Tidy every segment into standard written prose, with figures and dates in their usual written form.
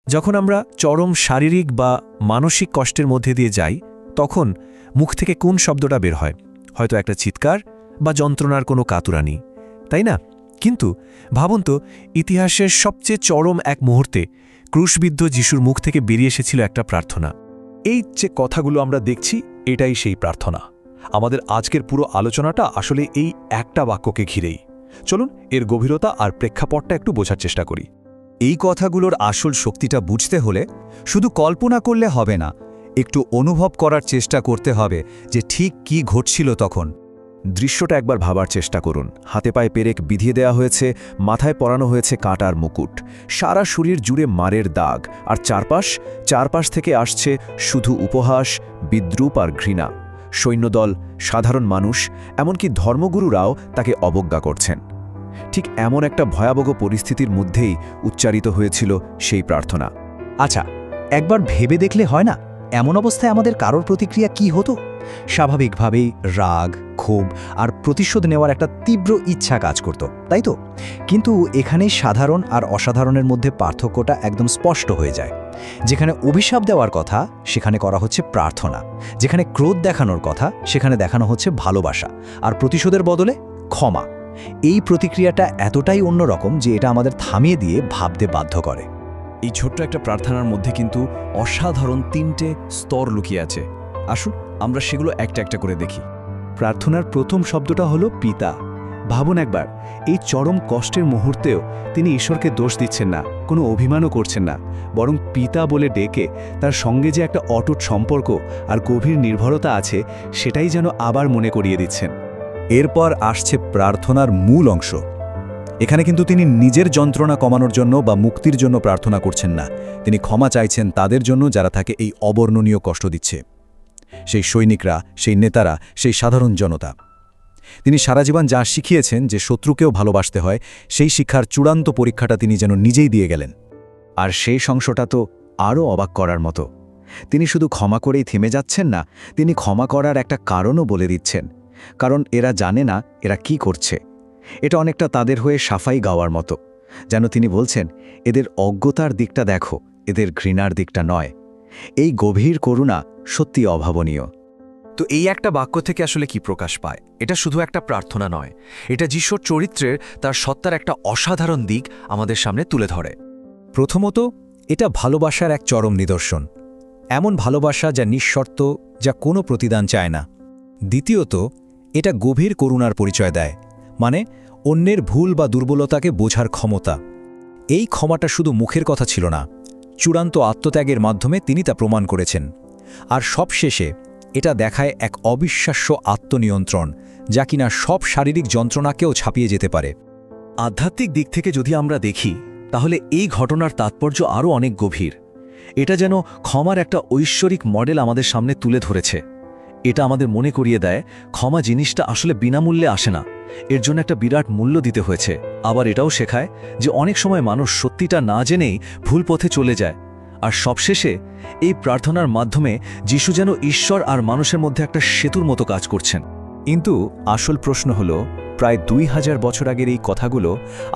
যখন আমরা চরম শারীরিক বা মানসিক কষ্টের মধ্যে দিয়ে যাই তখন মুখ থেকে কোন শব্দটা বের হয়? হয়তো একটা চিৎকার বা যন্ত্রণার কোনো কাতুরানি, তাই না? কিন্তু ভাবুন তো, ইতিহাসের সবচেয়ে চরম এক মুহূর্তে ক্রুশবিদ্ধ যিশুর মুখ থেকে বেরিয়ে এসেছিল একটা প্রার্থনা। এই যে কথাগুলো আমরা দেখছি, এটাই সেই প্রার্থনা। আমাদের আজকের পুরো আলোচনাটা আসলে এই একটা বাক্যকে ঘিরেই। চলুন এর গভীরতা আর প্রেক্ষাপটটা একটু বোঝার চেষ্টা করি। এই কথাগুলোর আসল শক্তিটা বুঝতে হলে শুধু কল্পনা করলে হবে না, একটু অনুভব করার চেষ্টা করতে হবে যে ঠিক কি ঘটছিল তখন। দৃশ্যটা একবার ভাবার চেষ্টা করুন। হাতে পায়ে পেরেক বিধিয়ে দেওয়া হয়েছে, মাথায় পরানো হয়েছে কাঁটার মুকুট, সারা শরীর জুড়ে মারের দাগ, আর চারপাশ থেকে আসছে শুধু উপহাস, বিদ্রূপ আর ঘৃণা। সৈন্যদল, সাধারণ মানুষ, এমনকি ধর্মগুরুরাও তাকে অবজ্ঞা করছেন। ঠিক এমন একটা ভয়াবহ পরিস্থিতির মধ্যেই উচ্চারিত হয়েছিল সেই প্রার্থনা। আচ্ছা, একবার ভেবে দেখলে হয় না, এমন অবস্থায় আমাদের কারোর প্রতিক্রিয়া কি হতো? স্বাভাবিকভাবেই রাগ, ক্ষোভ আর প্রতিশোধ নেওয়ার একটা তীব্র ইচ্ছা কাজ করত, তাই তো? কিন্তু এখানেই সাধারণ আর অসাধারণের মধ্যে পার্থক্যটা একদম স্পষ্ট হয়ে যায়। যেখানে অভিশাপ দেওয়ার কথা সেখানে করা হচ্ছে প্রার্থনা, যেখানে ক্রোধ দেখানোর কথা সেখানে দেখানো হচ্ছে ভালোবাসা, আর প্রতিশোধের বদলে ক্ষমা। এই প্রতিক্রিয়াটা এতটাই অন্যরকম যে এটা আমাদের থামিয়ে দিয়ে ভাবতে বাধ্য করে। এই ছোট্ট একটা প্রার্থনার মধ্যে কিন্তু অসাধারণ 3টে স্তর লুকিয়ে আছে। আসুন আমরা সেগুলো একটা একটা করে দেখি। প্রার্থনার প্রথম শব্দটা হলো পিতা। ভাবুন একবার, এই চরম কষ্টের মুহূর্তেও তিনি ঈশ্বরকে দোষ দিচ্ছেন না, কোনো অভিমানও করছেন না, বরং পিতা বলে ডেকে তার সঙ্গে যে একটা অটুট সম্পর্ক আর গভীর নির্ভরতা আছে সেটাই যেন আবার মনে করিয়ে দিচ্ছেন। এরপর আসছে প্রার্থনার মূল অংশ। এখানে কিন্তু তিনি নিজের যন্ত্রণা কমানোর জন্য বা মুক্তির জন্য প্রার্থনা করছেন না, তিনি ক্ষমা চাইছেন তাদের জন্য যারা তাকে এই অবর্ণনীয় কষ্ট দিচ্ছে। সেই সৈনিকরা, সেই নেতারা, সেই সাধারণ জনতা। তিনি সারা জীবন যা শিখিয়েছেন যে শত্রুকেও ভালোবাসতে হয়, সেই শিক্ষার চূড়ান্ত পরীক্ষাটা তিনি যেন নিজেই দিয়ে গেলেন। আর সেই অংশটা তো আরও অবাক করার মতো। তিনি শুধু ক্ষমা করেই থেমে যাচ্ছেন না, তিনি ক্ষমা করার একটা কারণও বলে দিচ্ছেন। কারণ এরা জানে না এরা কি করছে। এটা অনেকটা তাদের হয়ে সাফাই গাওয়ার মতো, যেন তিনি বলছেন, এদের অজ্ঞতার দিকটা দেখো, এদের ঘৃণার দিকটা নয়। এই গভীর করুণা সত্যি অভাবনীয়। তো এই একটা বাক্য থেকে আসলে কি প্রকাশ পায়? এটা শুধু একটা প্রার্থনা নয়, এটা যিশুর চরিত্রের, তার সত্তার একটা অসাধারণ দিক আমাদের সামনে তুলে ধরে। প্রথমত, এটা ভালোবাসার এক চরম নিদর্শন। এমন ভালোবাসা যা নিঃশর্ত, যা কোনো প্রতিদান চায় না। দ্বিতীয়ত, এটা গভীর করুণার পরিচয় দেয়, মানে অন্যের ভুল বা দুর্বলতাকে বোঝার ক্ষমতা। এই ক্ষমাটা শুধু মুখের কথা ছিল না, চূড়ান্ত আত্মত্যাগের মাধ্যমে তিনি তা প্রমাণ করেছেন। আর সবশেষে এটা দেখায় এক অবিশ্বাস্য আত্মনিয়ন্ত্রণ, যা কিনা সব শারীরিক যন্ত্রণাকেও ছাপিয়ে যেতে পারে। আধ্যাত্মিক দিক থেকে যদি আমরা দেখি, তাহলে এই ঘটনার তাৎপর্য আরও অনেক গভীর। এটা যেন ক্ষমার একটা ঐশ্বরিক মডেল আমাদের সামনে তুলে ধরেছে। এটা আমাদের মনে করিয়ে দেয়, ক্ষমা জিনিসটা আসলে বিনামূল্যে আসে না, এর জন্য একটা বিরাট মূল্য দিতে হয়েছে। আবার এটাও শেখায় যে অনেক সময় মানুষ সত্যিটা না জেনেই ভুল পথে চলে যায়। আর সবশেষে এই প্রার্থনার মাধ্যমে যিশু যেন ঈশ্বর আর মানুষের মধ্যে একটা সেতুর মতো কাজ করছেন। কিন্তু আসল প্রশ্ন হল, প্রায় 2000 বছর আগের এই কথাগুলো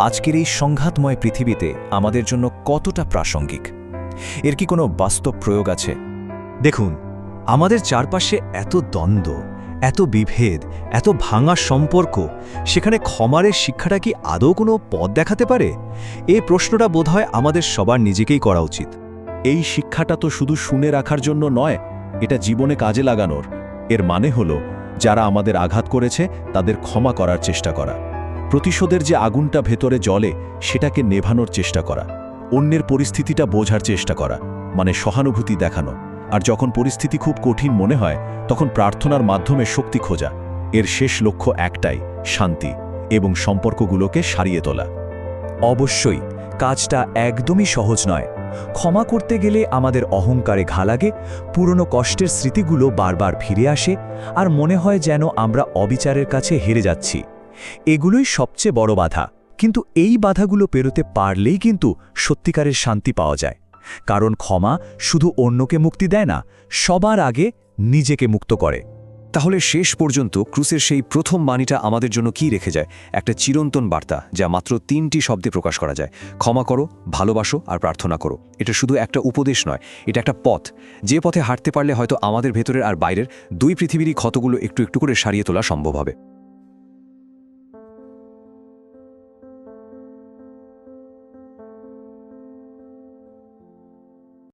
আজকের এই সংঘাতময় পৃথিবীতে আমাদের জন্য কতটা প্রাসঙ্গিক? এর কি কোনো বাস্তব প্রয়োগ আছে? দেখুন, আমাদের চারপাশে এত দ্বন্দ্ব, এত বিভেদ, এত ভাঙা সম্পর্ক, সেখানে ক্ষমারের শিক্ষাটা কি আদৌ কোনো পথ দেখাতে পারে? এই প্রশ্নটা বোধহয় আমাদের সবার নিজেকেই করা উচিত। এই শিক্ষাটা তো শুধু শুনে রাখার জন্য নয়, এটা জীবনে কাজে লাগানোর। এর মানে হলো, যারা আমাদের আঘাত করেছে তাদের ক্ষমা করার চেষ্টা করা, প্রতিশোধের যে আগুনটা ভেতরে জ্বলে সেটাকে নেভানোর চেষ্টা করা, অন্যের পরিস্থিতিটা বোঝার চেষ্টা করা, মানে সহানুভূতি দেখানো। আর যখন পরিস্থিতি খুব কঠিন মনে হয়, তখন প্রার্থনার মাধ্যমে শক্তি খোঁজা। এর শেষ লক্ষ্য একটাই, শান্তি এবং সম্পর্কগুলোকে সারিয়ে তোলা। অবশ্যই কাজটা একদমই সহজ নয়। ক্ষমা করতে গেলে আমাদের অহংকারে ঘা লাগে, পুরনো কষ্টের স্মৃতিগুলো বারবার ফিরে আসে, আর মনে হয় যেন আমরা অবিচারের কাছে হেরে যাচ্ছি। এগুলোই সবচেয়ে বড় বাধা। কিন্তু এই বাধাগুলো পেরোতে পারলেই কিন্তু সত্যিকারের শান্তি পাওয়া যায়। কারণ ক্ষমা শুধু অন্যকে মুক্তি দেয় না, সবার আগে নিজেকে মুক্ত করে। তাহলে শেষ পর্যন্ত ক্রুসের সেই প্রথম বাণীটা আমাদের জন্য কি রেখে যায়? একটা চিরন্তন বার্তা, যা মাত্র 3টি শব্দে প্রকাশ করা যায়: ক্ষমা করো, ভালোবাসো আর প্রার্থনা করো। এটা শুধু একটা উপদেশ নয়, এটা একটা পথ, যে পথে হাঁটতে পারলে হয়তো আমাদের ভেতরের আর বাইরের দুই পৃথিবীরই ক্ষতগুলো একটু একটু করে সারিয়ে তোলা সম্ভব হবে।